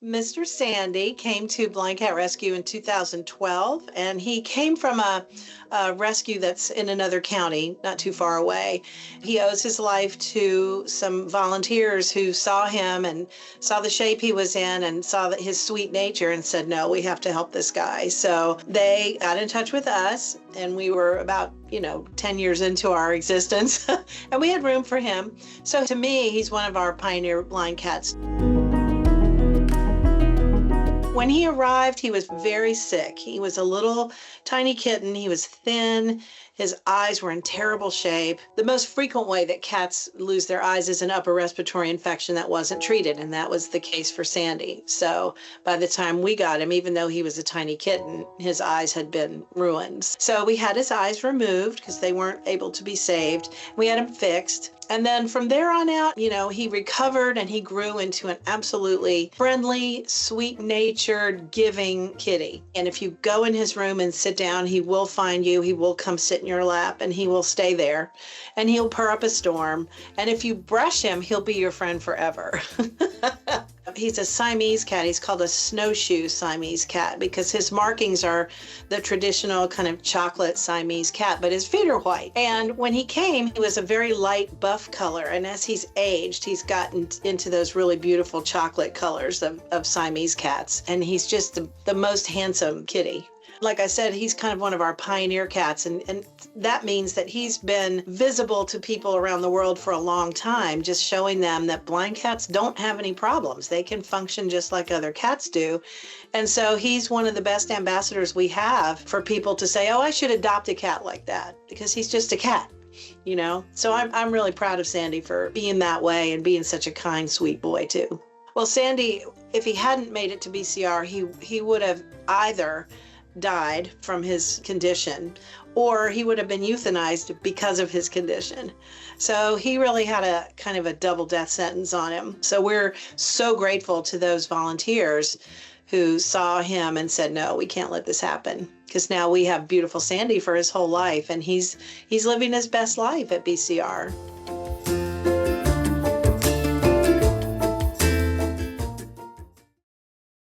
Mr. Sandy came to Blind Cat Rescue in 2012, and he came from a rescue that's in another county, not too far away. He owes his life to some volunteers who saw him and saw the shape he was in and saw that his sweet nature and said, no, we have to help this guy. So they got in touch with us, and we were about 10 years into our existence, and we had room for him. So to me, he's one of our pioneer blind cats. When he arrived, he was very sick. He was a little tiny kitten. He was thin. His eyes were in terrible shape. The most frequent way that cats lose their eyes is an upper respiratory infection that wasn't treated, and that was the case for Sandy. So by the time we got him, even though he was a tiny kitten, his eyes had been ruined. So we had his eyes removed because they weren't able to be saved. We had him fixed. And then from there on out, he recovered and he grew into an absolutely friendly, sweet-natured, giving kitty. And if you go in his room and sit down, he will find you. He will come sit in your lap and he will stay there and he'll purr up a storm. And if you brush him, he'll be your friend forever. He's a Siamese cat. He's called a snowshoe Siamese cat because his markings are the traditional kind of chocolate Siamese cat, but his feet are white. And when he came, he was a very light buff color. And as he's aged, he's gotten into those really beautiful chocolate colors of Siamese cats. And he's just the most handsome kitty. Like I said, he's kind of one of our pioneer cats, and that means that he's been visible to people around the world for a long time, just showing them that blind cats don't have any problems. They can function just like other cats do. And so he's one of the best ambassadors we have for people to say, oh, I should adopt a cat like that, because he's just a cat. So I'm really proud of Sandy for being that way and being such a kind, sweet boy too. Well, Sandy, if he hadn't made it to BCR, he would have either died from his condition, or he would have been euthanized because of his condition. So he really had a kind of a double death sentence on him. So we're so grateful to those volunteers who saw him and said, no, we can't let this happen, because now we have beautiful Sandy for his whole life, and he's living his best life at BCR.